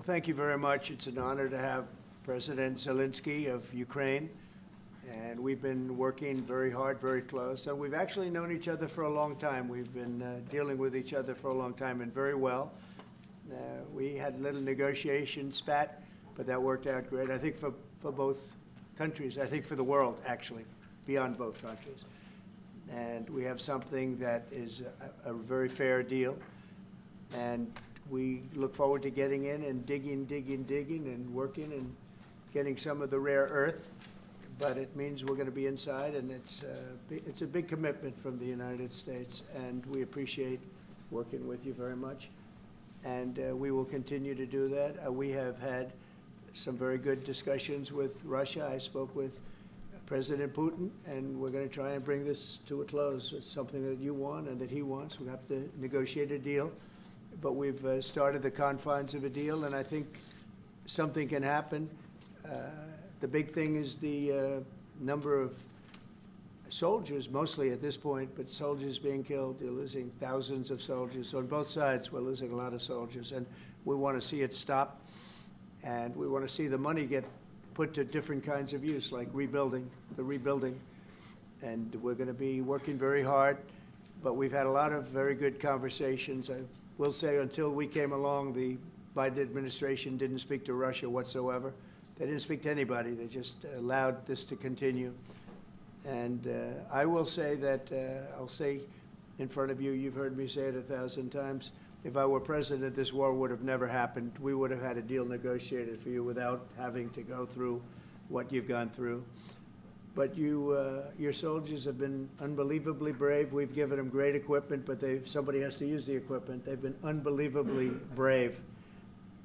Well, thank you very much. It's an honor to have President Zelenskiy of Ukraine. And we've been working very hard, very close. And we've actually known each other for a long time. We've been dealing with each other for a long time and very well. We had a little negotiation spat, but that worked out great. I think for both countries, I think for the world, actually, beyond both countries. And we have something that is a very fair deal. And we look forward to getting in and digging and working and getting some of the rare earth. But it means we're going to be inside, and it's a big commitment from the United States, and we appreciate working with you very much. And we will continue to do that. We have had some very good discussions with Russia. I spoke with President Putin, and we're going to try and bring this to a close. It's something that you want and that he wants. We have to negotiate a deal. But we've started the confines of a deal, and I think something can happen. The big thing is the number of soldiers, mostly at this point, but soldiers being killed. You're losing thousands of soldiers. On both sides, we're losing a lot of soldiers, and we want to see it stop. And we want to see the money get put to different kinds of use, like rebuilding. And we're going to be working very hard, but we've had a lot of very good conversations. I will say until we came along, the Biden administration didn't speak to Russia whatsoever. They didn't speak to anybody. They just allowed this to continue. And I will say that, I'll say in front of you, you've heard me say it 1,000 times, if I were president, this war would have never happened. We would have had a deal negotiated for you without having to go through what you've gone through. But your soldiers have been unbelievably brave. We've given them great equipment, but somebody has to use the equipment. They've been unbelievably brave,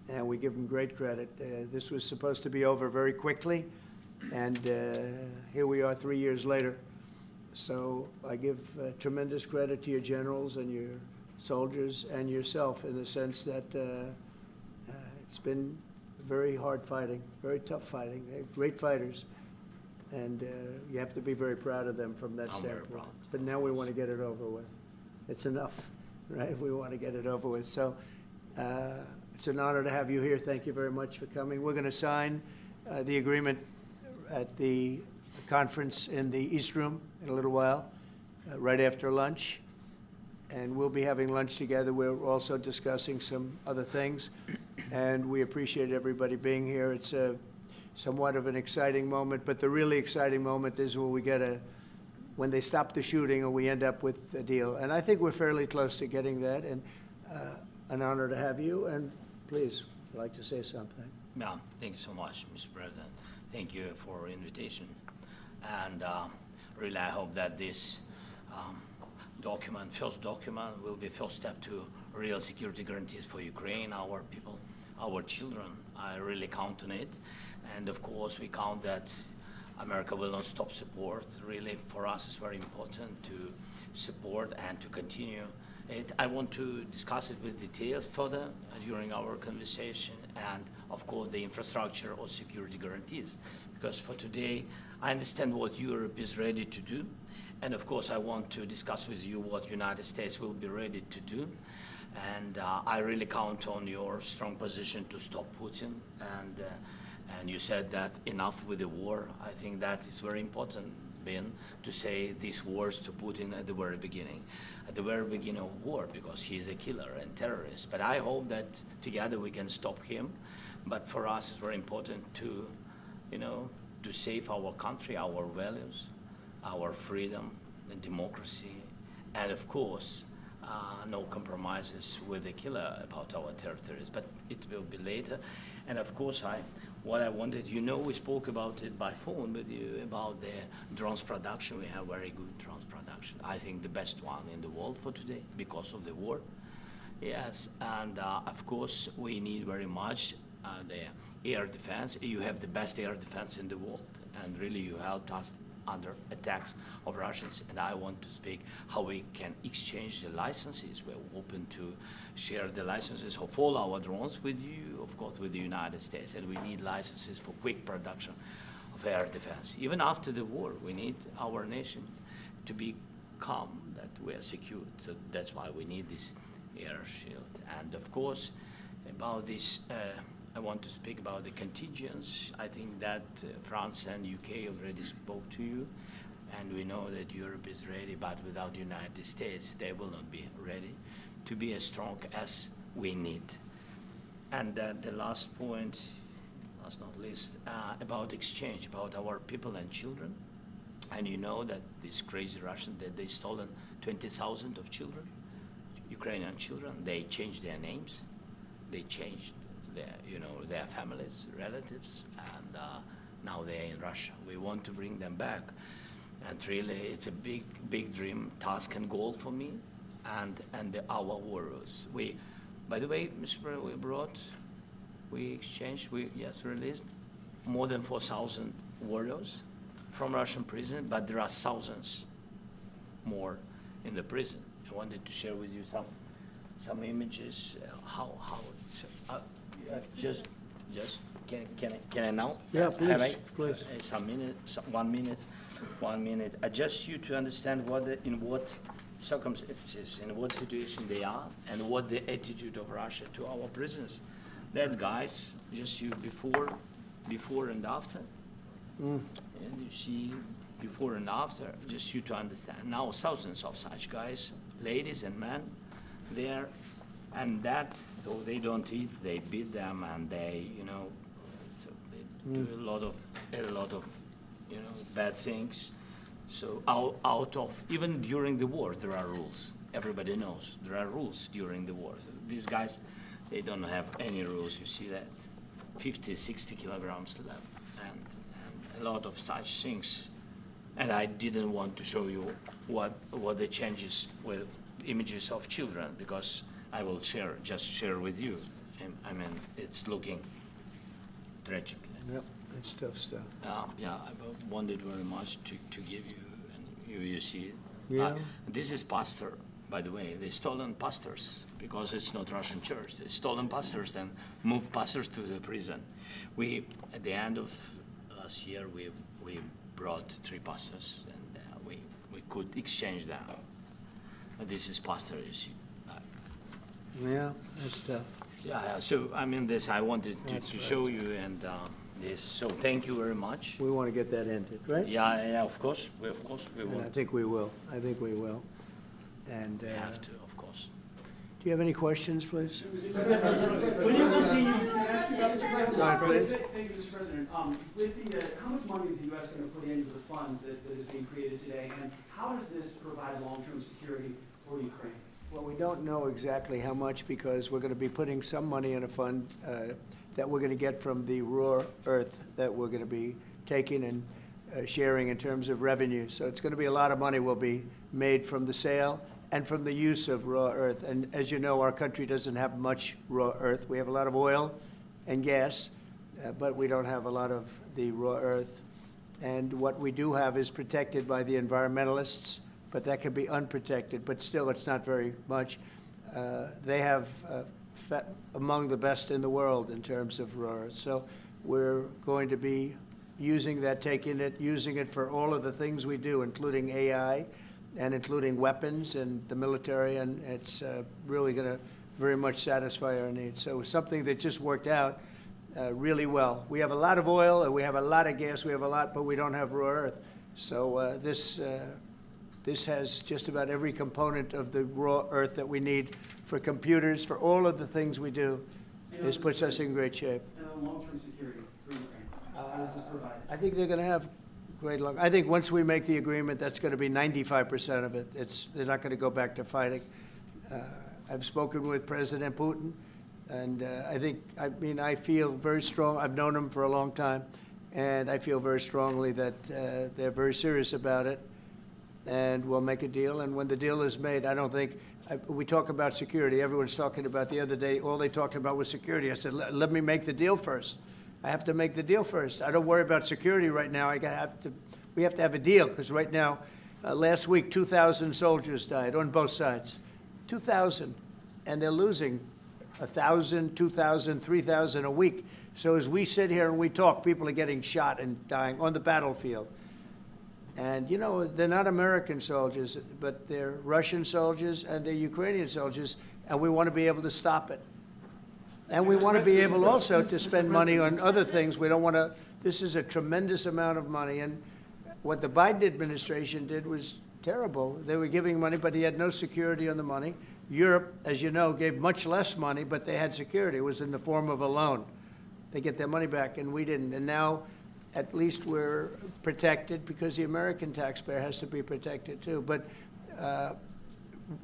and we give them great credit. This was supposed to be over very quickly, and here we are 3 years later. So I give tremendous credit to your generals and your soldiers and yourself in the sense that it's been very hard fighting, very tough fighting. They're great fighters. And you have to be very proud of them from that standpoint. But now we want to get it over with. It's enough, right? We want to get it over with. So it's an honor to have you here. Thank you very much for coming. We're going to sign the agreement at the conference in the East Room in a little while, right after lunch. And we'll be having lunch together. We're also discussing some other things. And we appreciate everybody being here. It's somewhat of an exciting moment, but the really exciting moment is when they stop the shooting and we end up with a deal. And I think we're fairly close to getting that, and an honor to have you. And please, I'd like to say something. Yeah, thank you so much, Mr. President. Thank you for invitation. And really, I hope that this first document, will be first step to real security guarantees for Ukraine, our people, our children. I really count on it. And of course, we count that America will not stop support. Really, for us, it's very important to support and to continue it. I want to discuss it with details further during our conversation, and of course, the infrastructure or security guarantees. Because for today, I understand what Europe is ready to do, and of course, I want to discuss with you what United States will be ready to do. And I really count on your strong position to stop Putin. And you said that enough with the war. I think that is very important, Ben, to say these words to Putin at the very beginning of war, because he is a killer and terrorist. But I hope that together we can stop him. But for us, it's very important to, to save our country, our values, our freedom and democracy, and of course, no compromises with the killer about our territories. But it will be later. And of course, what I wanted, we spoke about it by phone with you about the drones production. We have very good drones production. I think the best one in the world for today because of the war. Yes, and of course, we need very much the air defense. You have the best air defense in the world, and really you helped us under attacks of Russians. And I want to speak how we can exchange the licenses. We're open to share the licenses of all our drones with you, of course, with the United States. And we need licenses for quick production of air defense. Even after the war, we need our nation to be calm, that we are secured. So that's why we need this air shield. And of course, about this I want to speak about the contingents. I think that France and UK already spoke to you, and we know that Europe is ready, but without the United States, they will not be ready to be as strong as we need. And the last point, last not least, about exchange, about our people and children. And you know that these crazy Russians, that they stolen 20,000 of children, Ukrainian children. They changed their names, they changed their families, relatives, and now they're in Russia. We want to bring them back, and really, it's a big dream, task, and goal for me, and our warriors. By the way, Mr. President, we exchanged, released more than 4,000 warriors from Russian prison, but there are thousands more in the prison. I wanted to share with you some images, how it's, just, can I now? Yeah, please, Have I, please. Some minute, 1 minute. Just you to understand in what circumstances, in what situation they are, and what the attitude of Russia to our prisoners. That guys, just you before and after. And you see before and after, just you to understand. Now thousands of such guys, ladies and men, there, and that, so they don't eat, they beat them, and they, so they do a lot of, bad things. So out of, even during the war, there are rules. Everybody knows there are rules during the war. So these guys, they don't have any rules. You see that 50, 60 kilograms left, and a lot of such things. And I didn't want to show you what the changes with images of children, because I will just share with you. I mean, it's looking tragic. Yep, that's tough stuff. Yeah, I wanted very much to give you, and you see it. Yeah. This is pastor, by the way. They stolen pastors because it's not Russian church. They stolen pastors and moved pastors to the prison. At the end of last year, we brought 3 pastors, and we could exchange them. This is pastor, you see. Yeah, that's tough. Yeah. So I mean, this I wanted to show you, and this. So thank you very much. We want to get that ended, right? Yeah. Of course, we And will. I think we will. And We have to, of course. do you have any questions, please? When you continue to ask you about the president, Go ahead, please. thank you, Mr. President. With the, how much money is the U.S. going to put into the fund that is being created today, and how does this provide long-term security for Ukraine? Well, we don't know exactly how much, because we're going to be putting some money in a fund that we're going to get from the raw earth that we're going to be taking and sharing in terms of revenue. So it's going to be a lot of money will be made from the sale and from the use of raw earth. And as you know, our country doesn't have much raw earth. We have a lot of oil and gas, but we don't have a lot of the raw earth. And what we do have is protected by the environmentalists, but that can be unprotected, but still it's not very much. They have among the best in the world in terms of raw earth. So we're going to be using that, using it for all of the things we do, including AI and including weapons and the military, and it's really going to very much satisfy our needs. So it's something that just worked out really well. We have a lot of oil and we have a lot of gas, but we don't have raw earth. So this has just about every component of the raw earth that we need for computers, for all of the things we do. This puts us in great shape. And the long-term security for Ukraine, how does this provide? I think they're going to have great luck. I think once we make the agreement, that's going to be 95% of it. They're not going to go back to fighting. I've spoken with President Putin, and I feel very strong. I've known him for a long time, and I feel very strongly that they're very serious about it, and we'll make a deal. And when the deal is made, I don't think, we talk about security. Everyone's talking about the other day, all they talked about was security. I said, let me make the deal first. I have to make the deal first. I don't worry about security right now. We have to have a deal, because right now, last week, 2,000 soldiers died on both sides. 2,000, and they're losing 1,000, 2,000, 3,000 a week. So as we sit here and we talk, people are getting shot and dying on the battlefield. And, you know, they're not American soldiers, but they're Russian soldiers and they're Ukrainian soldiers, and we want to be able to stop it. And we want to be able also to spend money on other things. We don't want to, this is a tremendous amount of money. And what the Biden administration did was terrible. They were giving money, but he had no security on the money. Europe, as you know, gave much less money, but they had security. It was in the form of a loan. They get their money back, and we didn't. And now, at least we're protected because the American taxpayer has to be protected too. But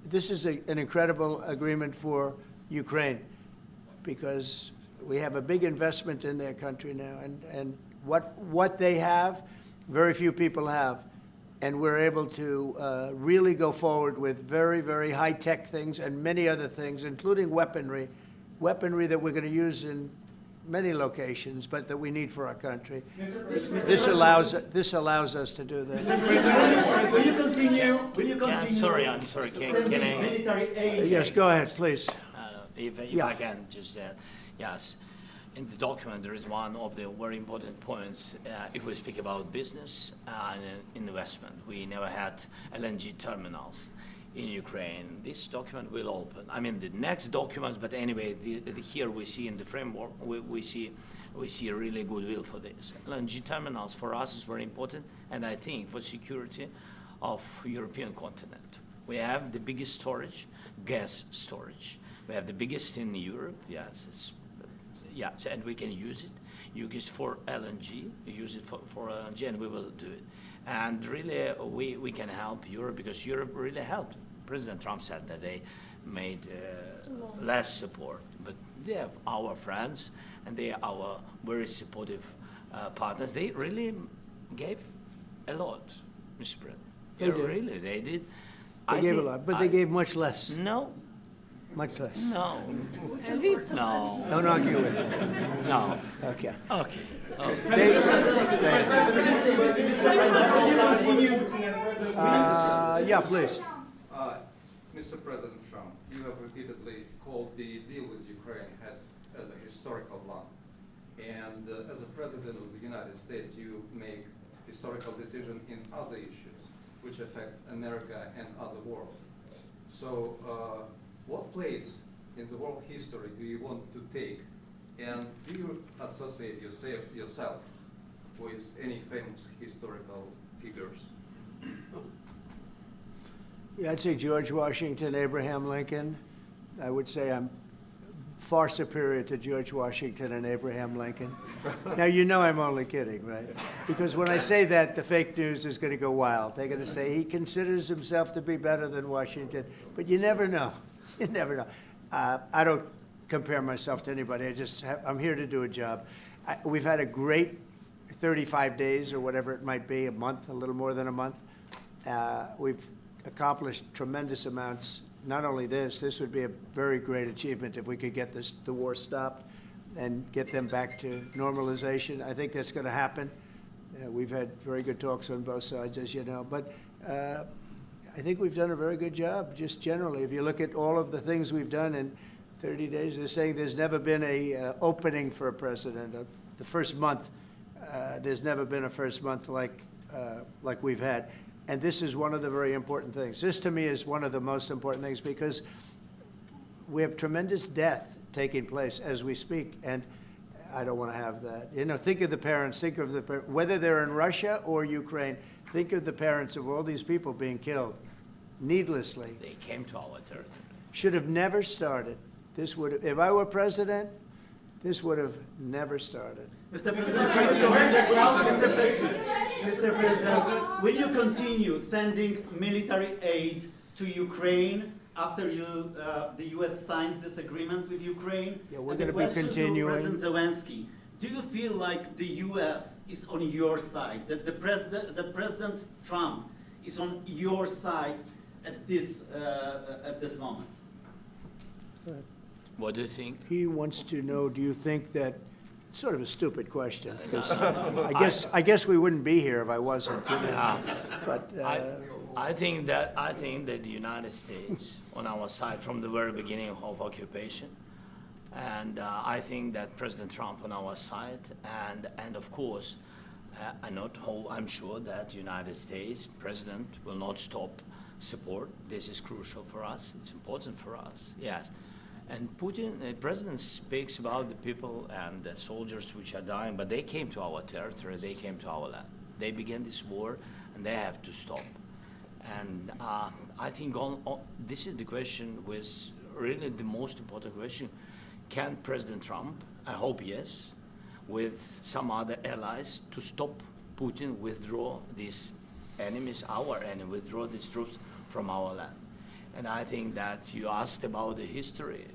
this is an incredible agreement for Ukraine because we have a big investment in their country now. And what they have, very few people have. And we're able to really go forward with very, very high-tech things and many other things, including weaponry that we're going to use in many locations, but that we need for our country. This allows us to do that. Will you continue? Yeah, I'm sorry. Can I? Military aid. Yes, go ahead, please. If Yeah. I can just yes. In the document, there is one of the very important points. If we speak about business and investment, we never had LNG terminals in Ukraine. This document will open. I mean, the next documents, but anyway, here we see in the framework, we see a really goodwill for this. LNG terminals for us is very important, and I think for security of European continent. We have the biggest storage, gas storage. We have the biggest in Europe. Yes, and we can use it for LNG, use it for LNG, and we will do it. And really, we can help Europe because Europe really helped. President Trump said that they made less support, but they have our friends, and they are our very supportive partners. They really gave a lot, Mr. President. They did. Really, they did. They gave a lot, but they gave much less. No. Much less. No. No. Don't argue with me. No. Okay. Okay. Yeah, please. Mr. President Trump, you have repeatedly called the deal with Ukraine as a historical one. And as a president of the United States, you make historical decisions in other issues which affect America and other world. So what place in the world history do you want to take? And do you associate yourself with any famous historical figures? Yeah, I'd say George Washington, Abraham Lincoln. I would say I'm far superior to George Washington and Abraham Lincoln. Now, you know I'm only kidding, right? Because when I say that, the fake news is going to go wild. They're going to say he considers himself to be better than Washington. But you never know. You never know. I don't compare myself to anybody. I'm here to do a job. We've had a great 35 days or whatever it might be, a month, a little more than a month. We've accomplished tremendous amounts. Not only this would be a very great achievement if we could get the war stopped and get them back to normalization. I think that's going to happen. We've had very good talks on both sides, as you know. But I think we've done a very good job, just generally. If you look at all of the things we've done in 30 days, they're saying there's never been a opening for a president. The first month, there's never been a first month like we've had. And this is one of the very important things. This, to me, is one of the most important things because we have tremendous death taking place as we speak, and I don't want to have that. You know, think of the parents, whether they're in Russia or Ukraine, think of the parents of all these people being killed needlessly. They came to our territory. Should have never started. This would have, if I were president, this would have never started. Mr. President, will you continue sending military aid to Ukraine after the U.S. signs this agreement with Ukraine? Yeah, we're And going to the be question continuing. To President Zelensky, do you feel like the U.S. is on your side, that President Trump is on your side at this moment? What do you think? He wants to know, do you think that, sort of a stupid question, because I guess we wouldn't be here if I wasn't. You know? But I think that the United States on our side from the very beginning of occupation, and I think that President Trump on our side, and of course, I'm sure that the United States President will not stop support. This is crucial for us. It's important for us. Yes. And Putin, the president speaks about the people and the soldiers which are dying, but they came to our territory, they came to our land. They began this war, and they have to stop. And I think this is the question, with really the most important question. Can President Trump, I hope yes, with some other allies, to stop Putin, withdraw these enemies, our enemy, withdraw these troops from our land? And I think that you asked about the history,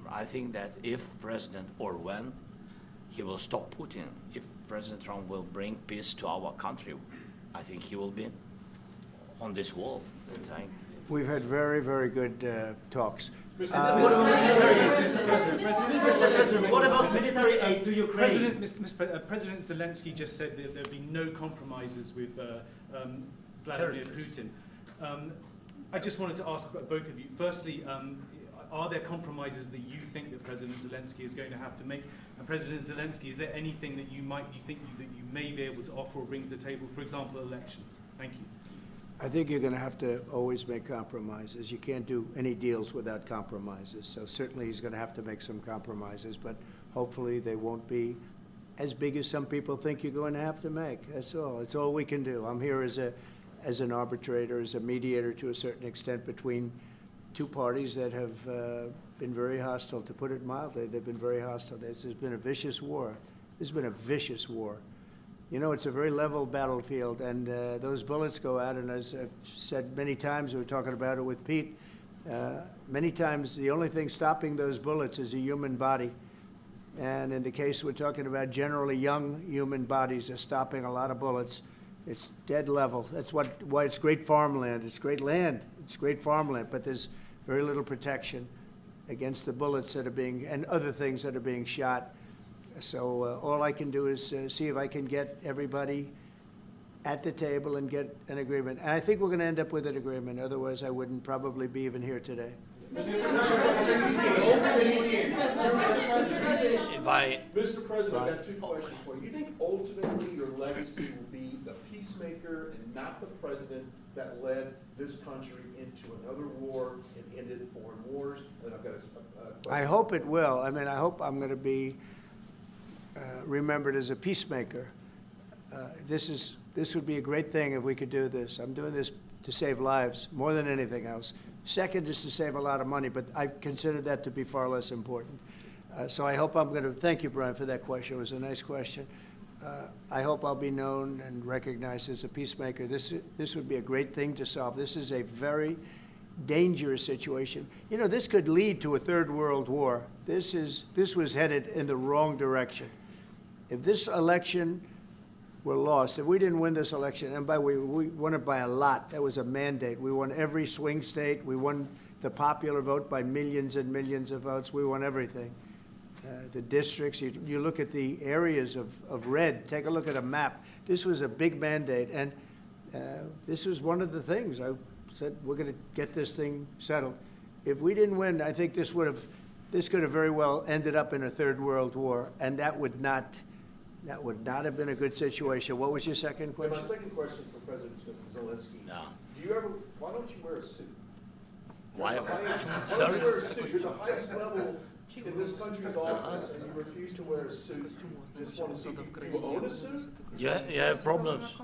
I think that if President, or when, he will stop Putin, if President Trump will bring peace to our country, I think he will be on this wall. We've had very, very good talks. Mr. President, what about military aid to Ukraine? President Zelensky just said that there'd be no compromises with Vladimir Putin. I just wanted to ask both of you. Firstly, are there compromises that you think that President Zelensky is going to have to make? And President Zelensky, is there anything that you think that you may be able to offer or bring to the table, for example, elections? Thank you. I think you're going to have to always make compromises. You can't do any deals without compromises. So certainly he's going to have to make some compromises, but hopefully they won't be as big as some people think you're going to have to make. That's all. It's all we can do. I'm here as an arbitrator, as a mediator to a certain extent between two parties that have been very hostile, to put it mildly. They've been very hostile. There's been a vicious war. There's been a vicious war. You know, it's a very level battlefield, and those bullets go out, and as I've said many times, we were talking about it with Pete, many times the only thing stopping those bullets is a human body. And in the case we're talking about, generally young human bodies are stopping a lot of bullets. It's dead level. That's why it's great farmland. It's great land. It's great farmland, but there's very little protection against the bullets that are being, and other things that are being shot. So all I can do is see if I can get everybody at the table and get an agreement. And I think we're going to end up with an agreement. Otherwise, I wouldn't probably be even here today. Mr. President, I've got two questions for you. You think ultimately your legacy will be the peacemaker and not the president that led this country into another war and ended foreign wars? And I've got a question. I hope it will. I mean, I hope I'm going to be remembered as a peacemaker. This would be a great thing if we could do this. I'm doing this to save lives more than anything else. Second is to save a lot of money, but I consider that to be far less important. So I hope I'm going to, thank you, Brian, for that question. It was a nice question. I hope I'll be known and recognized as a peacemaker. This would be a great thing to solve. This is a very dangerous situation. You know, this could lead to a third world war. This was headed in the wrong direction. If this election were lost, if we didn't win this election, and by the way, we won it by a lot. That was a mandate. We won every swing state. We won the popular vote by millions and millions of votes. We won everything. The districts, you look at the areas of red, take a look at a map. This was a big mandate, and this was one of the things. I said, we're going to get this thing settled. If we didn't win, I think this could have very well ended up in a third world war, and that would not have been a good situation. What was your second question? My second question for President Zelensky. No. Why don't you wear a suit? Why? Why don't Sorry? you wear a suit? You're the highest level in this country's office, and you refuse to wear a suit. Just want to see, do you own a suit? You have problems.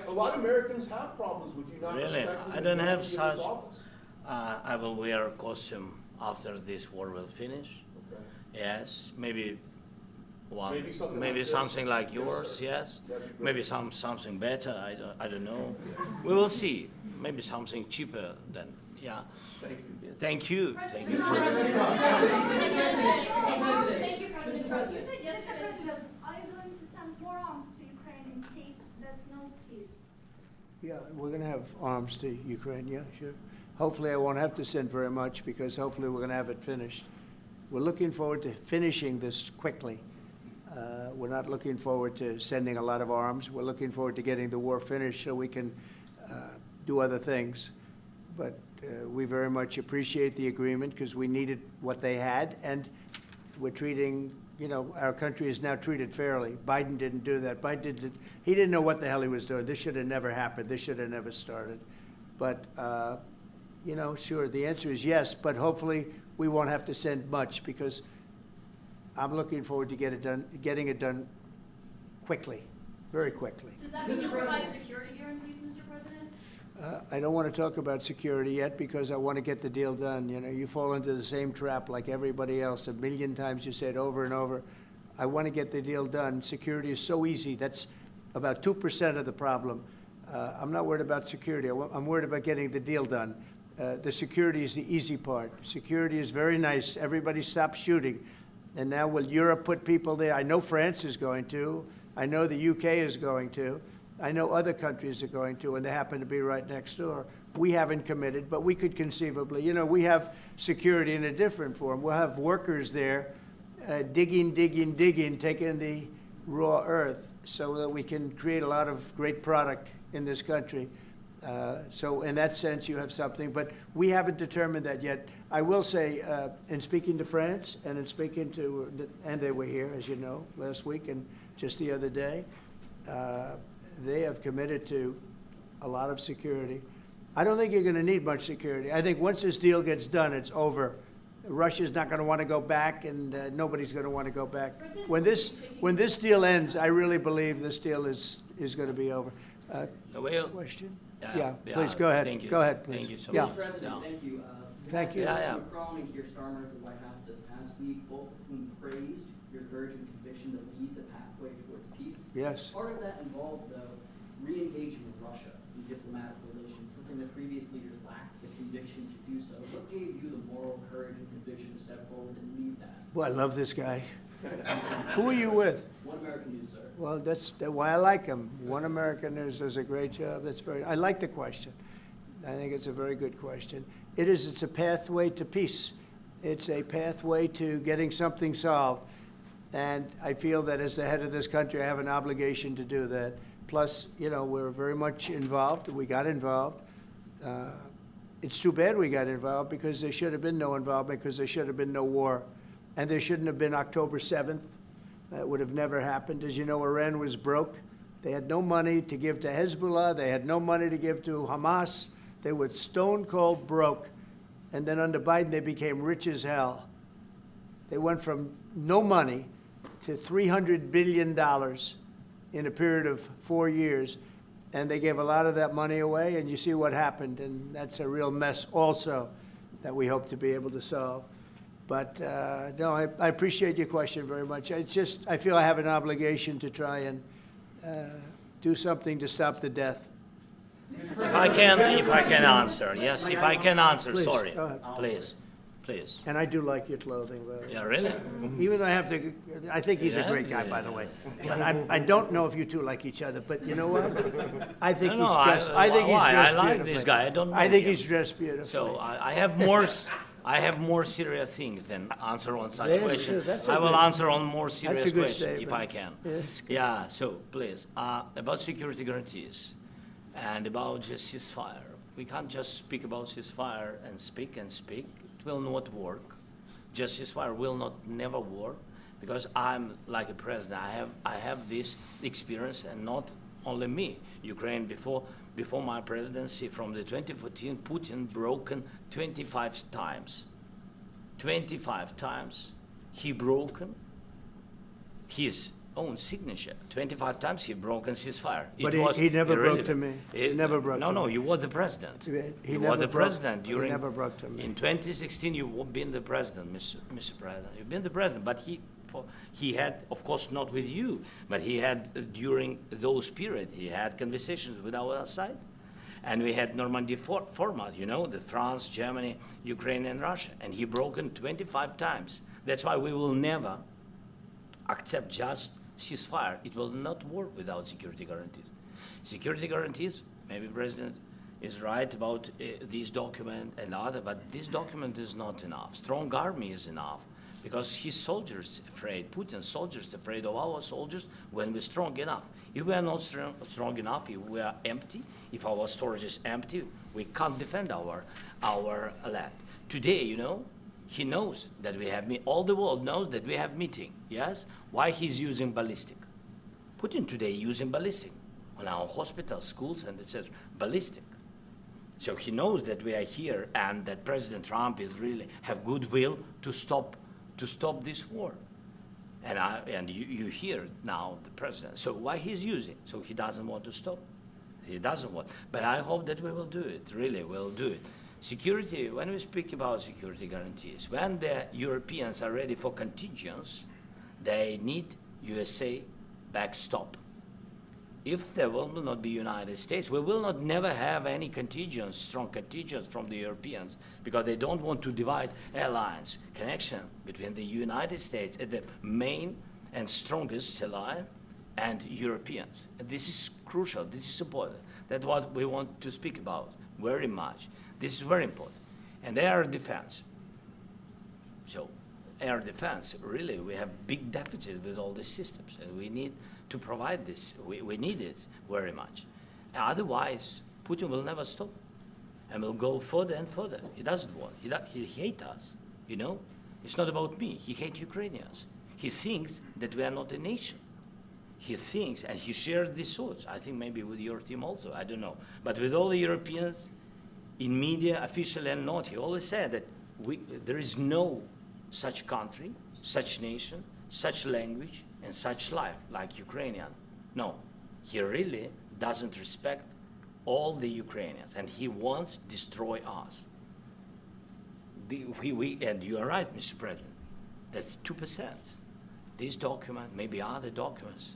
A lot of Americans have problems with you not Really? respecting I don't have the such. office. I will wear a costume after this war will finish. Okay. Yes, maybe one. Maybe something like this. like yours. Yes. That'd be great. Maybe something better. I don't know. We will see. Maybe something cheaper than. Yeah. Thank you. Thank you. Thank you. Thank you, President Trump. You said yesterday. President, are you going to send more arms to Ukraine in case there's no peace? Yeah, we're going to have arms to Ukraine, yeah, sure. Hopefully I won't have to send very much, because hopefully we're going to have it finished. We're looking forward to finishing this quickly. We're not looking forward to sending a lot of arms. We're looking forward to getting the war finished so we can do other things. But we very much appreciate the agreement, because we needed what they had, and we're treating, you know, our country is now treated fairly. Biden didn't do that. He didn't know what the hell he was doing. This should have never happened. This should have never started. But, you know, sure, the answer is yes, but hopefully we won't have to send much, because I'm looking forward to getting it done quickly, very quickly. Does that mean you'll provide security guarantees, Mr. President? I don't want to talk about security yet, because I want to get the deal done. You know, you fall into the same trap like everybody else. 1,000,000 times you said over and over, I want to get the deal done. Security is so easy. That's about 2% of the problem. I'm not worried about security. I'm worried about getting the deal done. The security is the easy part. Security is very nice. Everybody stopped shooting. And now will Europe put people there? I know France is going to. I know the UK is going to. I know other countries are going to, and they happen to be right next door. We haven't committed, but we could conceivably. You know, we have security in a different form. We'll have workers there digging, taking the raw earth so that we can create a lot of great product in this country. So in that sense, you have something, but we haven't determined that yet. I will say, in speaking to France and in speaking to, and they were here, as you know, last week and just the other day, they have committed to a lot of security. I don't think you're going to need much security. I think once this deal gets done, it's over. Russia's not going to want to go back, and nobody's going to want to go back. When this deal ends, I really believe this deal is going to be over. Question? Yeah, please, go ahead. Thank you. Go ahead, please. Thank you so Yeah. much. Mr. President, thank you. Thank you. Yeah. Macron and Keir Starmer at the White House this past week, both of whom praised your courage and conviction to lead the pathway towards peace. Yes. Part of that involved, though, re-engaging with Russia in diplomatic relations, something that previous leaders lacked the conviction to do so. What gave you the moral courage and conviction to step forward and lead that? Well, I love this guy. Who are you with? One American News, sir. Well, that's why I like him. One American News does a great job. I like the question. I think it's a very good question. It's a pathway to peace. It's a pathway to getting something solved. And I feel that as the head of this country, I have an obligation to do that. Plus, you know, we're very much involved. We got involved. It's too bad we got involved, because there should have been no involvement, because there should have been no war. And there shouldn't have been October 7th. That would have never happened. As you know, Iran was broke. They had no money to give to Hezbollah. They had no money to give to Hamas. They were stone cold broke. And then under Biden, they became rich as hell. They went from no money to $300 billion in a period of 4 years. And they gave a lot of that money away, and you see what happened. And that's a real mess also that we hope to be able to solve. But no, I appreciate your question very much. It's just, I feel I have an obligation to try and do something to stop the death. If I can answer, yes, if I can answer, Please, sorry, go ahead. please. And I do like your clothing, by the way. Yeah, really? Even though I think he's a Yeah, great guy, yeah, by the way. yeah. But I don't know if you two like each other, but you know what? I think No, he's no, dressed. I think he's why? dressed I like beautifully. this guy. I don't know I think him. he's dressed beautifully. So I have more serious things than answer on such Yes, questions. sure, that's a I will good- answer on more serious That's a good questions if statement. I can. Yes. Yeah. So please, about security guarantees and about just ceasefire. We can't just speak about ceasefire and speak and speak. It will not work. Just ceasefire will never work, because I'm like a president. I have this experience, and not only me. Ukraine before my presidency, from the 2014, Putin broken 25 times. 25 times he broken his own signature. 25 times he broken ceasefire. But he never broke to me. He never broke to me. No, you were the president. He You never were the broke- president he during. never broke to me. In 2016, you've been the president, Mr. President. You've been the president, but he had, of course, not with you, but he had during those period. He had conversations with our side, and we had Normandy format. You know, the France, Germany, Ukraine, and Russia, and he broken 25 times. That's why we will never accept just ceasefire. It will not work without security guarantees. Security guarantees, maybe President is right about this document and other, but this document is not enough. Strong army is enough, because his soldiers afraid, Putin's soldiers afraid of our soldiers when we're strong enough. If we are not strong enough, if we are empty, if our storage is empty, we can't defend our land. Today, you know, he knows that we have, all the world knows that we have meeting, yes? Why he's using ballistic? Putin today using ballistic on our hospitals, schools, and etc. Ballistic. So he knows that we are here and that President Trump is really have goodwill to stop this war. And you hear now the president. So why he's using? So he doesn't want to stop. He doesn't want. But I hope that we will do it. Really, we'll do it. Security. When we speak about security guarantees, when the Europeans are ready for contingents, they need USA backstop. If there will not be United States, we will not never have any contingents, strong contingents from the Europeans, because they don't want to divide alliance connection between the United States as the main and strongest ally and Europeans. And this is crucial. This is important. That's what we want to speak about very much. This is very important. And air defense. So air defense, really, we have big deficit with all these systems, and we need to provide this. We need it very much. Otherwise, Putin will never stop and will go further and further. He doesn't want. He hates us, you know? It's not about me. He hates Ukrainians. He thinks that we are not a nation. He thinks, and he shares these thoughts, I think maybe with your team also, I don't know. But with all the Europeans, in media, official and not, he always said that there is no such country, such nation, such language, and such life like Ukrainian. No, he really doesn't respect all the Ukrainians, and he wants to destroy us. And you are right, Mr. President, that's 2%. This document, maybe other documents,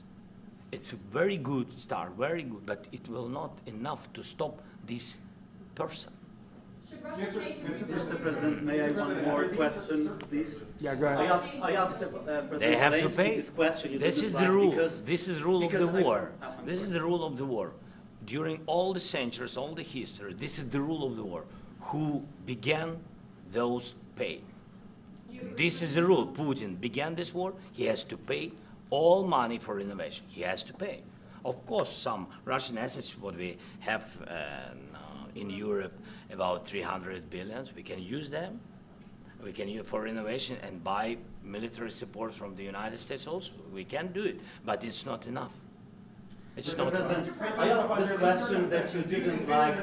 it's a very good start, very good, but it will not enough to stop this person. Should Russia change its Mr. President, may I have one more question, please? Yeah, go ahead. I asked President They have to Zelensky pay. this question. This is the rule. This is the rule of the war. This is the rule of the war. During all the centuries, all the history, this is the rule of the war. Who began, those pay. This is the rule. Putin began this war. He has to pay all money for innovation. He has to pay. Of course, some Russian assets, what we have in Europe, about 300 billion, we can use them. We can use for innovation and buy military support from the United States also. We can do it, but it's not enough. It's not enough. President, I asked this question that you didn't like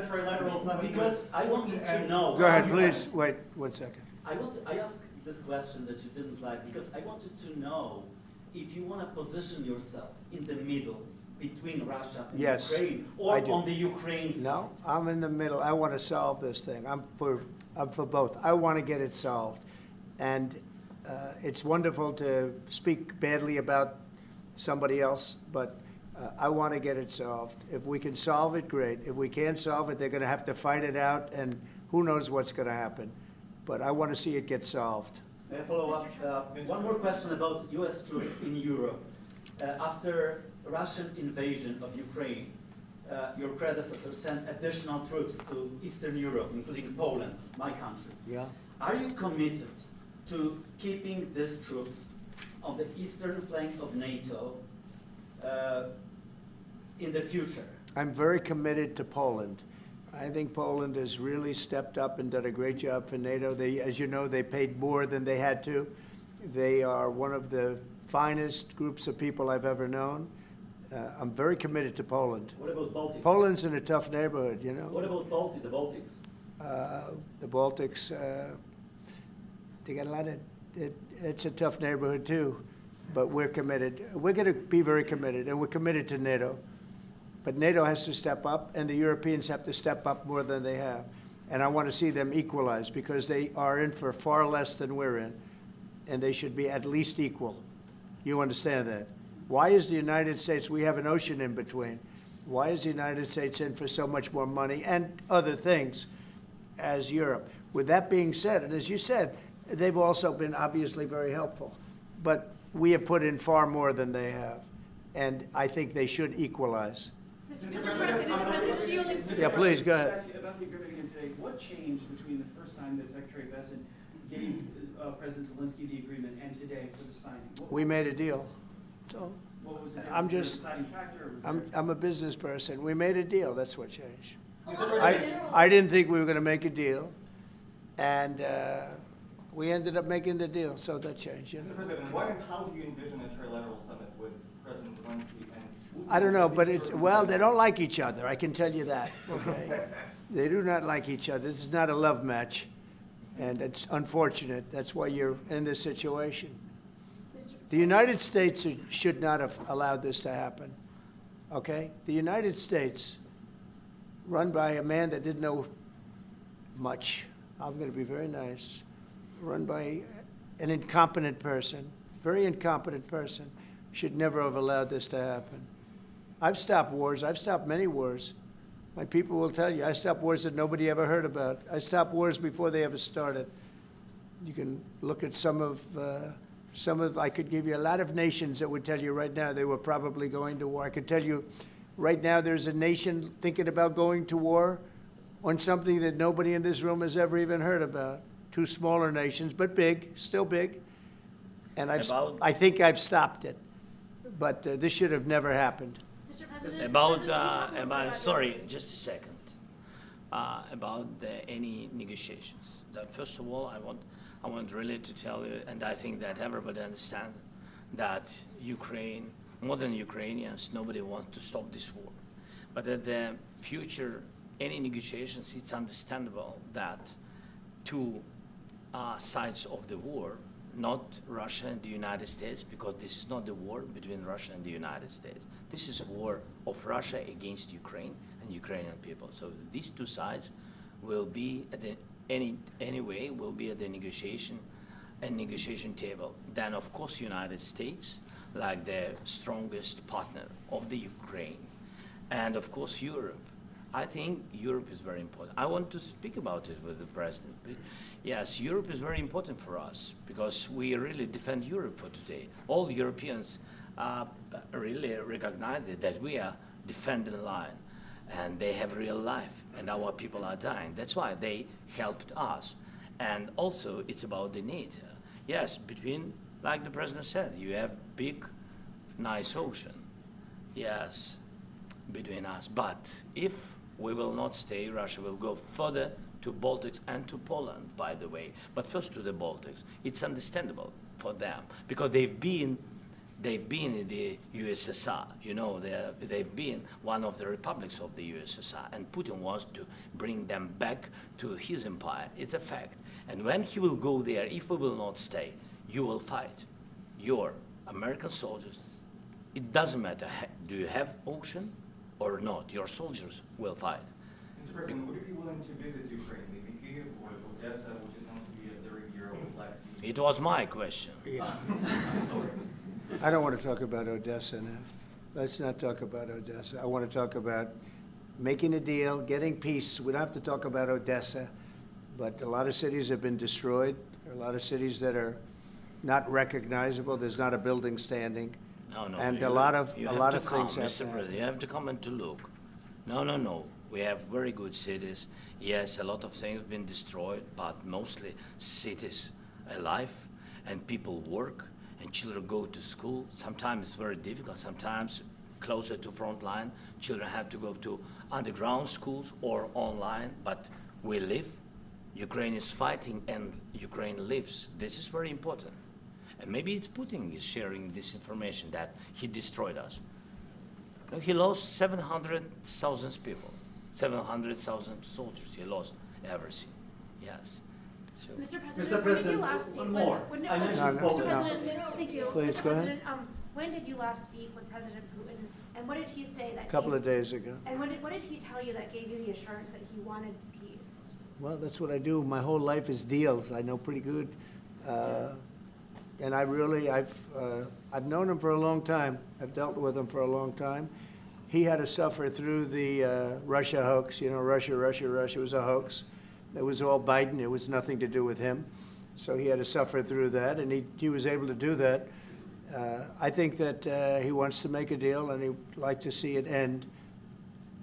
because I wanted to know. Go ahead, please. Wait 1 second. I asked this question that you didn't like because I wanted to know if you want to position yourself in the middle between Russia and Yes, Ukraine, or on the Ukraine side. No, I'm in the middle. I want to solve this thing. I'm for both. I want to get it solved. And it's wonderful to speak badly about somebody else, but I want to get it solved. If we can solve it, great. If we can't solve it, they're going to have to fight it out, and who knows what's going to happen. But I want to see it get solved. May I follow up? One more question about U.S. troops in Europe. After Russian invasion of Ukraine, your predecessor sent additional troops to Eastern Europe, including Poland, my country. Yeah. Are you committed to keeping these troops on the eastern flank of NATO in the future? I'm very committed to Poland. I think Poland has really stepped up and done a great job for NATO. They, as you know, they paid more than they had to. They are one of the finest groups of people I've ever known. I'm very committed to Poland. What about Baltics? Poland's in a tough neighborhood, you know. What about the Baltics? The Baltics, they got a lot of, it's a tough neighborhood too, but we're committed. We're going to be very committed, and we're committed to NATO. But NATO has to step up, and the Europeans have to step up more than they have. And I want to see them equalize, because they are in for far less than we're in, and they should be at least equal. You understand that? Why is the United States, we have an ocean in between, why is the United States in for so much more money and other things as Europe? With that being said, and as you said, they've also been obviously very helpful, but we have put in far more than they have, and I think they should equalize. Mr. President, Yeah, please, go ahead. I ask you about the agreement again today. What changed between the first time that Secretary Bessent gave President Zelensky the agreement and today for the signing? We made a deal. So What was the I'm difference? just, Was there a deciding factor, or was I'm a business person. We made a deal. That's what changed. General- I didn't think we were going to make a deal, and we ended up making the deal, so that changed. You know? Mr. President, when and how do you envision a trilateral summit with President Zelensky and Putin? I don't know, but it's, well, they don't like each other, I can tell you that, okay? They do not like each other. This is not a love match, and it's unfortunate. That's why you're in this situation. The United States should not have allowed this to happen, okay? The United States, run by a man that didn't know much, I'm going to be very nice, run by an incompetent person, very incompetent person, should never have allowed this to happen. I've stopped wars. I've stopped many wars. My people will tell you, I stopped wars that nobody ever heard about. I stopped wars before they ever started. You can look at some of, I could give you a lot of nations that would tell you right now they were probably going to war. I could tell you right now there's a nation thinking about going to war on something that nobody in this room has ever even heard about. Two smaller nations, but big, still big. And I think I've stopped it. But this should have never happened. Mr. President, Sorry, just a second. About any negotiations. First of all, I want really to tell you, and I think that everybody understands that Ukraine, more than Ukrainians, nobody wants to stop this war. But at the future, any negotiations, it's understandable that two sides of the war, not Russia and the United States, because this is not the war between Russia and the United States. This is a war of Russia against Ukraine and Ukrainian people. So these two sides will be at the anyway will be at the negotiation table. Then of course United States, like the strongest partner of the Ukraine, and of course Europe. I think Europe is very important. I want to speak about it with the president. Yes, Europe is very important for us because we really defend Europe for today. All Europeans really recognize that we are defending the line, and they have real life, and our people are dying. That's why they helped us. And also, it's about the NATO. Yes, between, like the president said, you have big, nice ocean. Yes, between us. But if we will not stay, Russia will go further to Baltics and to Poland, by the way. But first to the Baltics. It's understandable for them because they've been in the USSR. You know, they've been one of the republics of the USSR, and Putin wants to bring them back to his empire. It's a fact. And when he will go there, if we will not stay, you will fight. Your American soldiers, it doesn't matter, do you have ocean or not, your soldiers will fight. Mr. President, would you be willing to visit Ukraine, maybe Kyiv or Odessa, which is known to be a very old Black Sea? It was my question. Yeah. Sorry. I don't want to talk about Odessa now. Let's not talk about Odessa. I want to talk about making a deal, getting peace. We don't have to talk about Odessa, but a lot of cities have been destroyed. There are a lot of cities that are not recognizable. There's not a building standing. No, and a lot of things have Mr. President, you have to come and to look. No. We have very good cities. Yes, a lot of things have been destroyed, but mostly cities alive, and people work, and children go to school. Sometimes it's very difficult. Sometimes closer to front line, children have to go to underground schools or online, but we live. Ukraine is fighting, and Ukraine lives. This is very important. And maybe it's Putin is sharing this information that he destroyed us. No, he lost 700,000 people, 700,000 soldiers. He lost everything. Yes. So. Mr. President, Mr. when did you President, last speak one with, more. when, I mentioned Mr. Poland. President, thank you. Please, Mr. go ahead. President, when did you last speak with President Putin, and what did he say that A couple gave, of days ago. And what did he tell you that gave you the assurance that he wanted peace? Well, that's what I do. My whole life is deals. I know pretty good. And I've known him for a long time. I've dealt with him for a long time. He had to suffer through the Russia hoax. You know, Russia was a hoax. It was all Biden. It was nothing to do with him. So he had to suffer through that, and he was able to do that. I think that he wants to make a deal, and he'd like to see it end.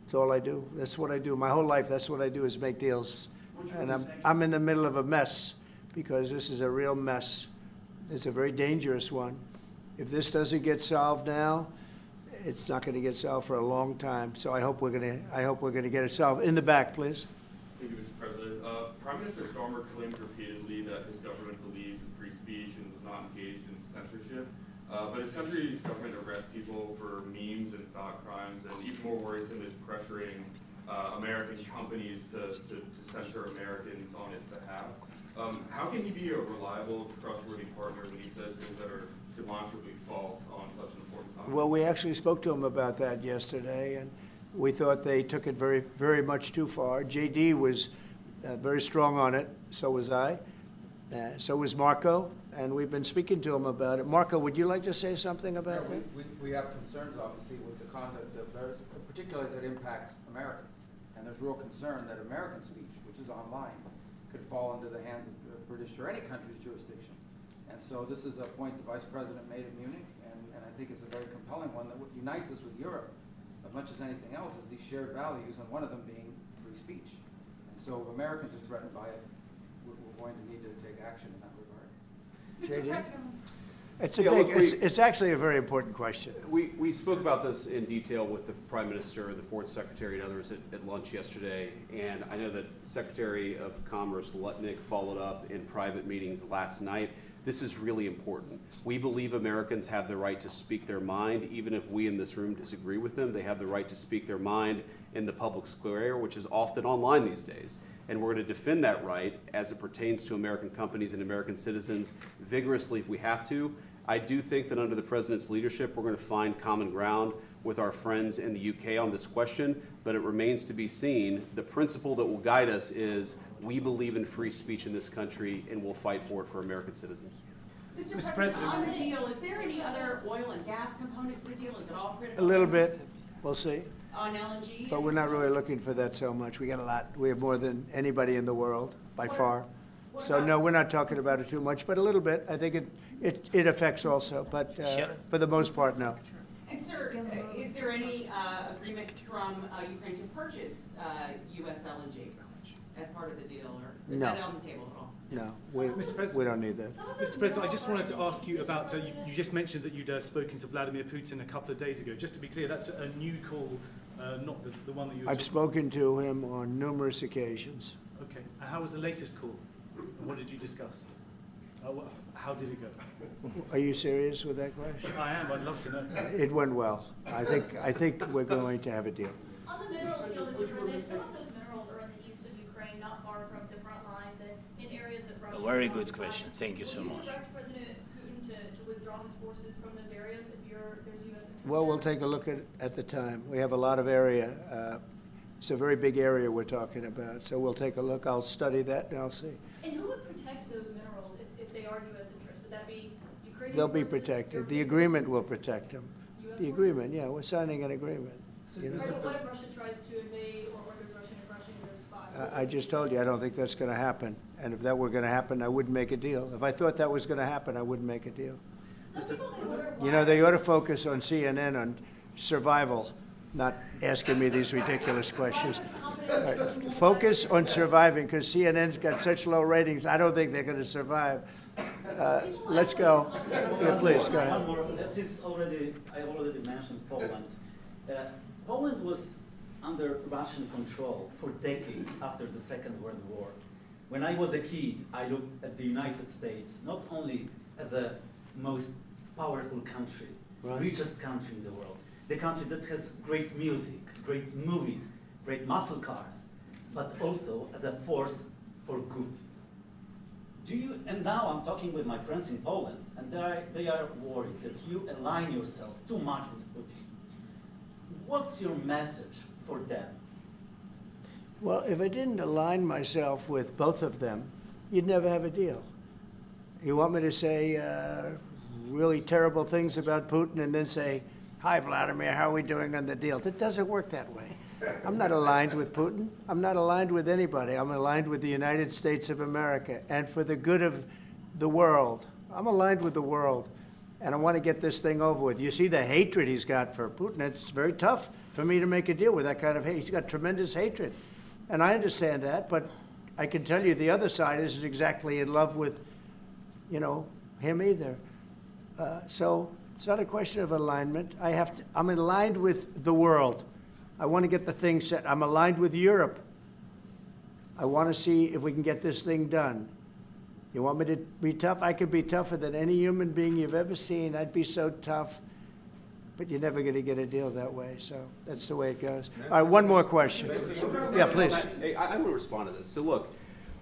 That's all I do. That's what I do. My whole life, that's what I do is make deals. And I'm in the middle of a mess because this is a real mess. It's a very dangerous one. If this doesn't get solved now, it's not going to get solved for a long time. So I hope we're going to get it solved. In the back, please. Thank you, Mr. President. Prime Minister Starmer claimed repeatedly that his government believes in free speech and was not engaged in censorship. But his country's government arrests people for memes and thought crimes, and even more worrisome is pressuring American companies to censor Americans on its behalf. How can he be a reliable, trustworthy partner when he says things that are demonstrably false on such an important topic? Well, we actually spoke to him about that yesterday, and we thought they took it very, very much too far. JD was very strong on it, so was I, so was Marco, and we've been speaking to him about it. Marco, would you like to say something about that? We have concerns, obviously, with the conduct of those, particularly as it impacts Americans. And there's real concern that American speech, which is online, could fall into the hands of the British or any country's jurisdiction. And so this is a point the Vice President made at Munich, and I think it's a very compelling one that unites us with Europe as much as anything else is these shared values, and one of them being free speech. And so if Americans are threatened by it, we're going to need to take action in that regard. Mr. President. It's a Yeah, big, look, it's actually a very important question. We spoke about this in detail with the Prime Minister, the Foreign Secretary, and others at lunch yesterday. And I know that Secretary of Commerce Lutnick followed up in private meetings last night. This is really important. We believe Americans have the right to speak their mind, even if we in this room disagree with them. They have the right to speak their mind in the public square, which is often online these days. And we're going to defend that right as it pertains to American companies and American citizens vigorously if we have to. I do think that under the President's leadership, we're going to find common ground with our friends in the UK on this question, but it remains to be seen. The principle that will guide us is we believe in free speech in this country, and we'll fight for it for American citizens. Mr. President, on the deal, is there any other oil and gas component to the deal? Is it all critical? A little bit, we'll see. On LNG? But we're not really looking for that so much. We got a lot. We have more than anybody in the world, by far. So no, we're not talking about it too much, but a little bit. I think it affects also, but for the most part, no. And sir, is there any agreement from Ukraine to purchase U.S. LNG as part of the deal, or is that on the table at all? No, Mr. President, we don't need that. Mr. President, I just wanted to ask you about, you just mentioned that you'd spoken to Vladimir Putin a couple of days ago. Just to be clear, that's a new call, not the one that you were I've spoken to him on numerous occasions. Okay, and how was the latest call? What did you discuss? How did it go? Are you serious with that question? I am, I'd love to know. It went well. I think we're going to have a deal. On the minerals deal, Mr. President, some of those minerals are in the east of Ukraine, not far from the front lines, and in areas that Russia... A very good question. Thank you so much. Will you direct President Putin to withdraw his forces from those areas if there's U.S. interest? Well, we'll take a look at the time. We have a lot of area. It's a very big area we're talking about, so we'll take a look. I'll study that and I'll see. And who would protect those minerals if they are U.S. interest? Would that be Ukrainian They'll be forces, protected. The European agreement forces, will protect them. US The agreement, yeah, we're signing an agreement. You know? Right, but what if Russia tries to invade or orders Russian aggression in those spots? I just told you, I don't think that's going to happen. And if that were going to happen, I wouldn't make a deal. If I thought that was going to happen, I wouldn't make a deal. Some people may wonder why... You know, they ought to focus on CNN on survival, not asking me these ridiculous questions. Right. Focus on surviving, because CNN's got such low ratings, I don't think they're going to survive. Let's go. Yeah, please, go ahead. One more. Since I already mentioned Poland. Poland was under Russian control for decades after the Second World War. When I was a kid, I looked at the United States not only as a most powerful country, richest country in the world, the country that has great music, great movies, great muscle cars, but also as a force for good. And now I'm talking with my friends in Poland, and they are worried that you align yourself too much with Putin. What's your message for them? Well, if I didn't align myself with both of them, you'd never have a deal. You want me to say really terrible things about Putin and then say, "Hi, Vladimir, how are we doing on the deal?" That doesn't work that way. I'm not aligned with Putin. I'm not aligned with anybody. I'm aligned with the United States of America. And for the good of the world, I'm aligned with the world. And I want to get this thing over with. You see the hatred he's got for Putin. It's very tough for me to make a deal with that kind of hate. He's got tremendous hatred. And I understand that, but I can tell you the other side isn't exactly in love with, you know, him either. So it's not a question of alignment. I'm aligned with the world. I want to get the thing set. I'm aligned with Europe. I want to see if we can get this thing done. You want me to be tough? I could be tougher than any human being you've ever seen. I'd be so tough. but you're never going to get a deal that way. So that's the way it goes. All right, one more question. Yeah, please. Hey, I want to respond to this. So look,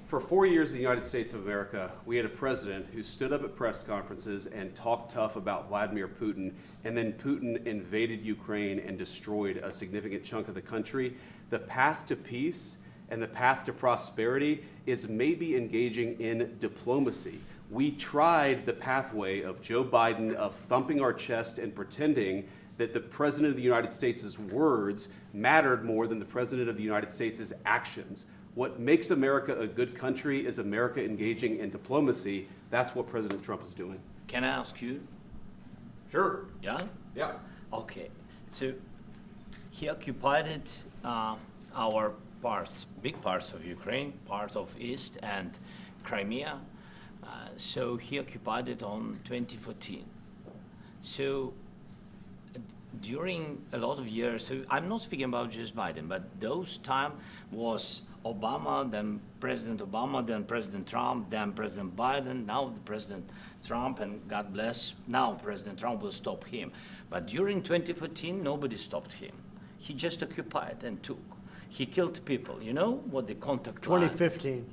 for 4 years in the United States of America, we had a president who stood up at press conferences and talked tough about Vladimir Putin, and then Putin invaded Ukraine and destroyed a significant chunk of the country. The path to peace and the path to prosperity is maybe engaging in diplomacy. We tried the pathway of Joe Biden, of thumping our chest and pretending that the President of the United States' words mattered more than the President of the United States' actions. What makes America a good country is America engaging in diplomacy. That's what President Trump is doing. Can I ask you? Sure. Yeah? Yeah. Okay. So he occupied our parts, big parts of Ukraine, part of East and Crimea. So he occupied it on 2014. So during a lot of years, so I'm not speaking about just Biden, but those time was Obama, then President Obama, then President Trump, then President Biden, now the President Trump, and God bless, now President Trump will stop him. But during 2014, nobody stopped him. He just occupied and took. He killed people. You know what the contact line? 2015.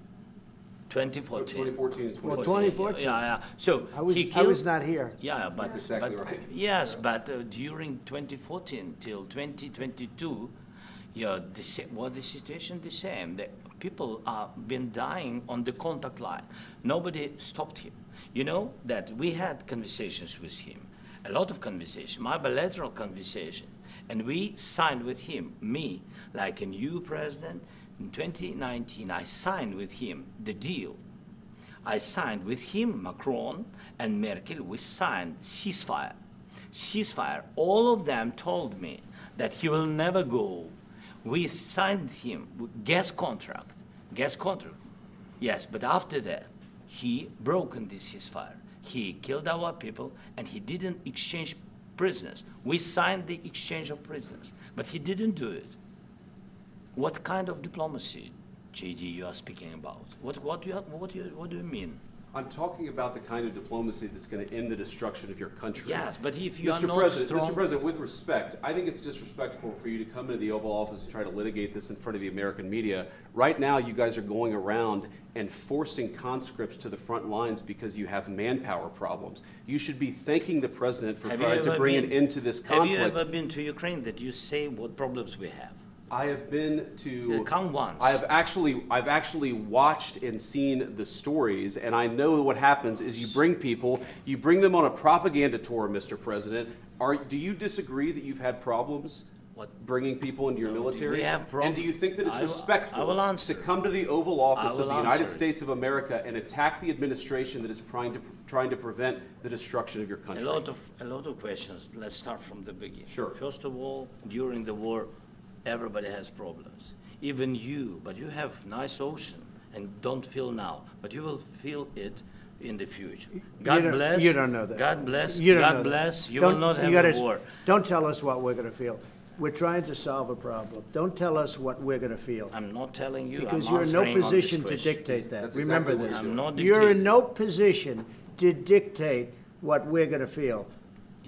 2014. 2014 is Well, 2014. Yeah. So I was not here. Yeah, but That's exactly but, right. Yes, but during 2014 till 2022, yeah, the situation the same. The people are been dying on the contact line. Nobody stopped him. You know that we had conversations with him, a lot of conversation, my bilateral conversation, and we signed with him. Me, like a new president. In 2019, I signed with him the deal. I signed with him, Macron and Merkel, we signed ceasefire. Ceasefire, all of them told me that he will never go. We signed him with gas contract, yes, but after that, he broken this ceasefire. He killed our people and he didn't exchange prisoners. We signed the exchange of prisoners, but he didn't do it. What kind of diplomacy, JD, you are speaking about? What do you mean? I'm talking about the kind of diplomacy that's going to end the destruction of your country. Yes, but if you are Mr. not President, strong... Mr. President, with respect, I think it's disrespectful for you to come into the Oval Office and try to litigate this in front of the American media. Right now, you guys are going around and forcing conscripts to the front lines because you have manpower problems. You should be thanking the President for trying to bring an end to this conflict. Have you ever been to Ukraine that you say what problems we have? I have been to. Come once. I've actually watched and seen the stories, and I know what happens is you bring people, you bring them on a propaganda tour, Mr. President. Do you disagree that you've had problems bringing people into your military? We have problems. And do you think that it's respectful to come to the Oval Office of the United States of America and attack the administration that is trying to prevent the destruction of your country? A lot of questions. Let's start from the beginning. Sure. First of all, during the war, everybody has problems. Even you, but you have nice ocean and don't feel now, but you will feel it in the future. God bless. You don't know that. God bless. You don't God know bless. that. You will not have a war. Don't tell us what we're going to feel. We're trying to solve a problem. Don't tell us what we're going to feel. I'm not telling you. Because I'm you're in no answering on this position to question. dictate that. That's Remember exactly this. what I'm not You're dictating. in no position to dictate what we're going to feel.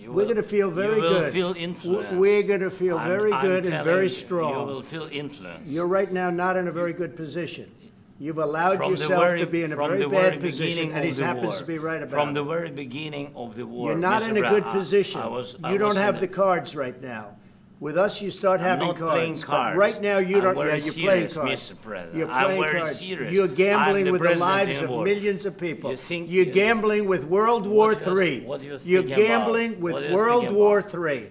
We're going to feel very good. You will feel influence. We're going to feel very good and very You strong. will feel influence. You're right now not in a very good position. You've allowed From the yourself very- to be in a from very the very bad position, beginning and he of the happens war. to be right about From it. the very beginning of the war. You're not Mr. in a Brown, good position. I You was don't have in the cards right now. With us, you start I'm having not playing cards. But cards. right now, you I'm don't. very Yeah, you're playing serious, cards. Mr. President. You're I'm playing very cards. serious. You're I'm gambling the with the president lives in of war. millions of people. You think- You're gambling with World War III. what do you You're think about? gambling with What do you World think War about? III.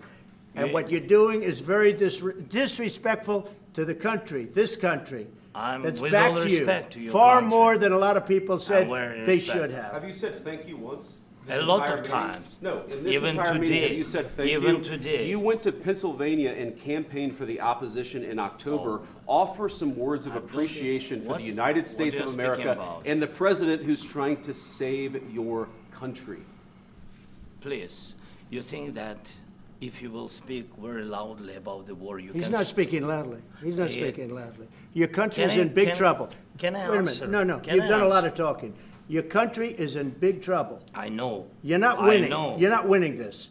And You- what you're doing is very disrespectful to the country, this country. I'm That's with back all to respect to you. your Far country. more than a lot of people said very they respect. should have. Have you said thank you once? A this lot entire of meeting? times. No, in this Even entire meeting, today. have you said thank you? Even today. You went to Pennsylvania and campaigned for the opposition in October. Offer some words of appreciation for What- the United what States are of you America speaking about? and the president who's trying to save your country. Please, you think that if you will speak very loudly about the war, you He's can... not speaking loudly. He's not Yeah. speaking loudly. Your country Can is I- in big can- trouble. can I Wait a answer? minute. No. Can You've I done a lot answer? of talking. Your country is in big trouble. I know. You're not I winning. know. You're not winning this.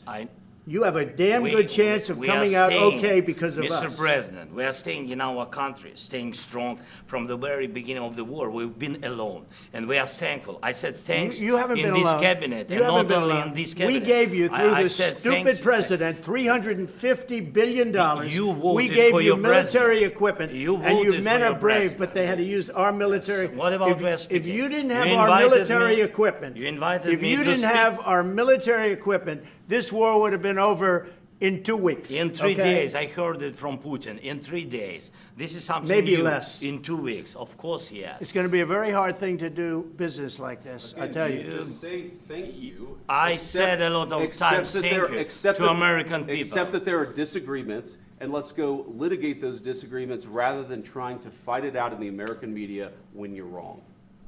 you have a damn We- good chance of we are coming out staying, okay because of us. Mr. President, we are staying in our country, staying strong from the very beginning of the war. We've been alone, and we are thankful. I said thanks You haven't in been this alone. cabinet, You and haven't not been only alone. in this cabinet. We gave you, through I this said thank stupid you. president, $350 billion. You We voted gave for you your military president. equipment, You and you voted men for are your brave, president. but they had to use our military. What about if, West if speaking? you didn't You have our invited military me- equipment, you invited if me you to didn't speak. have our military equipment, this war would have been over in 2 weeks. In 3 okay? days, I heard it from Putin. In 3 days, this is something Maybe new. less. In 2 weeks, of course, yes. It's going to be a very hard thing to do business like this, I tell you. Just say thank you. I Accept- said a lot of accept times that thank there- you accept to that- American people. Accept that there are disagreements, and let's go litigate those disagreements rather than trying to fight it out in the American media when you're wrong.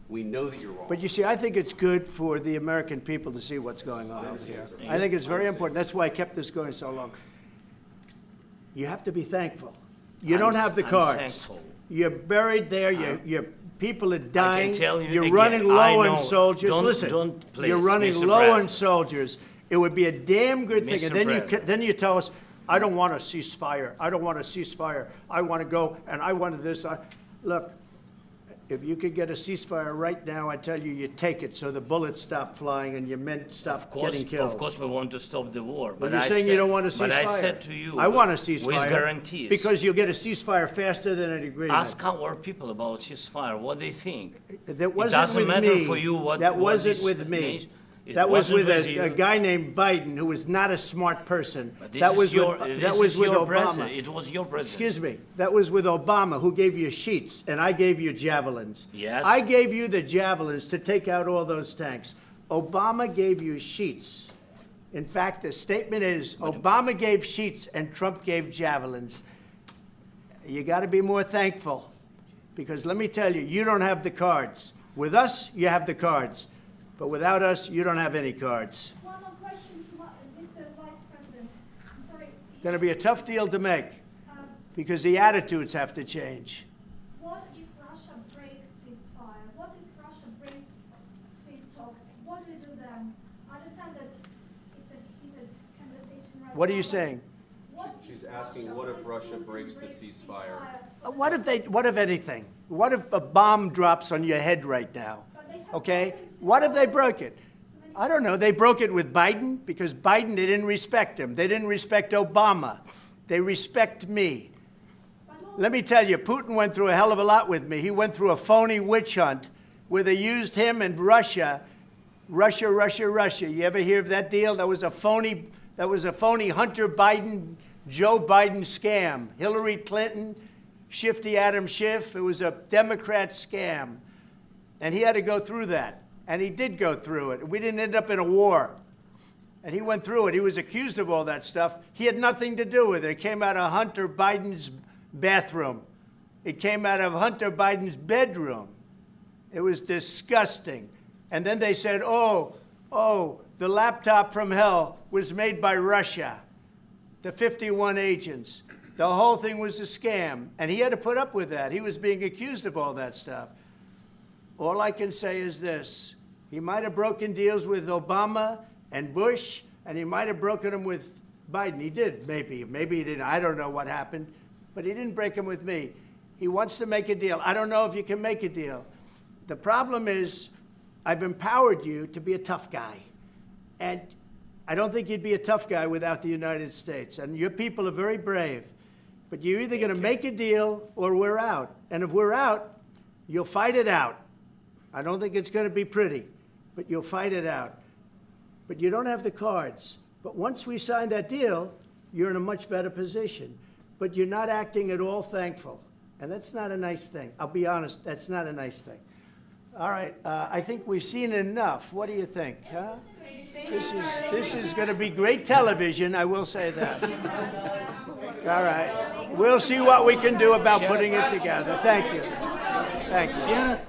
We know that you're wrong. But you see, I think it's good for the American people to see what's going on over here. I think it's very important. That's why I kept this going so long. You have to be thankful. You don't have the I'm cards. thankful. You're buried there. Your people are dying. tell you You're again, running I low know. on soldiers. Don't- Listen, don't, please, you're running Mr. low on President. soldiers. It would be a damn good thing. Mr. And then President. then you tell us, I don't want a ceasefire. I don't want a ceasefire. I want to go and I want this. Look, if you could get a ceasefire right now, I tell you, you take it so the bullets stop flying and your men stop getting killed. Of course, we want to stop the war. But But you're I saying said, you don't want a ceasefire. But I said to you, I want a ceasefire. with guarantees. Because you'll get a ceasefire faster than an agreement. Ask our people about ceasefire, what they think. That wasn't it doesn't with matter me. for you what. That what wasn't this with me. nation- it That was wasn't with you. a guy named Biden, who was not a smart person. But this That is was your, with, this that was is with your Obama. president. It was your president. Excuse me. That was with Obama, who gave you sheets, and I gave you javelins. Yes. I gave you the javelins to take out all those tanks. Obama gave you sheets. In fact, the statement is Obama gave sheets and Trump gave javelins. You got to be more thankful, because let me tell you, you don't have the cards. With us, you have the cards. But without us, you don't have any cards. One more question to Mr. Vice President. I'm sorry. Going to be a tough deal to make, because the attitudes have to change. What if Russia breaks ceasefire? What if Russia breaks peace talks? What do you do then? I understand that it's a heated conversation right now. What are you but saying? what if She's asking, what if Russia Putin breaks the ceasefire? What if anything? What if a bomb drops on your head right now? But they have Okay? broken What if they ceasefire. broke it? I don't know. They broke it with Biden because Biden, they didn't respect him. They didn't respect Obama. They respect me. Let me tell you, Putin went through a hell of a lot with me. He went through a phony witch hunt where they used him and Russia. You ever hear of that deal? That was a phony Hunter Biden, Joe Biden scam. Hillary Clinton, Shifty Adam Schiff. It was a Democrat scam. And he had to go through that. And he did go through it. We didn't end up in a war. And he went through it. He was accused of all that stuff. He had nothing to do with it. It came out of Hunter Biden's bathroom. It came out of Hunter Biden's bedroom. It was disgusting. And then they said, oh, the laptop from hell was made by Russia, the 51 agents. The whole thing was a scam. And he had to put up with that. He was being accused of all that stuff. All I can say is this. He might have broken deals with Obama and Bush, and he might have broken them with Biden. He did, maybe. Maybe he didn't. I don't know what happened. But he didn't break them with me. He wants to make a deal. I don't know if you can make a deal. The problem is I've empowered you to be a tough guy. And I don't think you'd be a tough guy without the United States. And your people are very brave. But you're either going to make a deal or we're out. And if we're out, you'll fight it out. I don't think it's going to be pretty, but you'll fight it out. But you don't have the cards. But once we sign that deal, you're in a much better position. But you're not acting at all thankful. And that's not a nice thing. I'll be honest, that's not a nice thing. All right, I think we've seen enough. What do you think? Huh? This is going to be great television, I will say that. All right. We'll see what we can do about putting it together. Thank you. Thanks.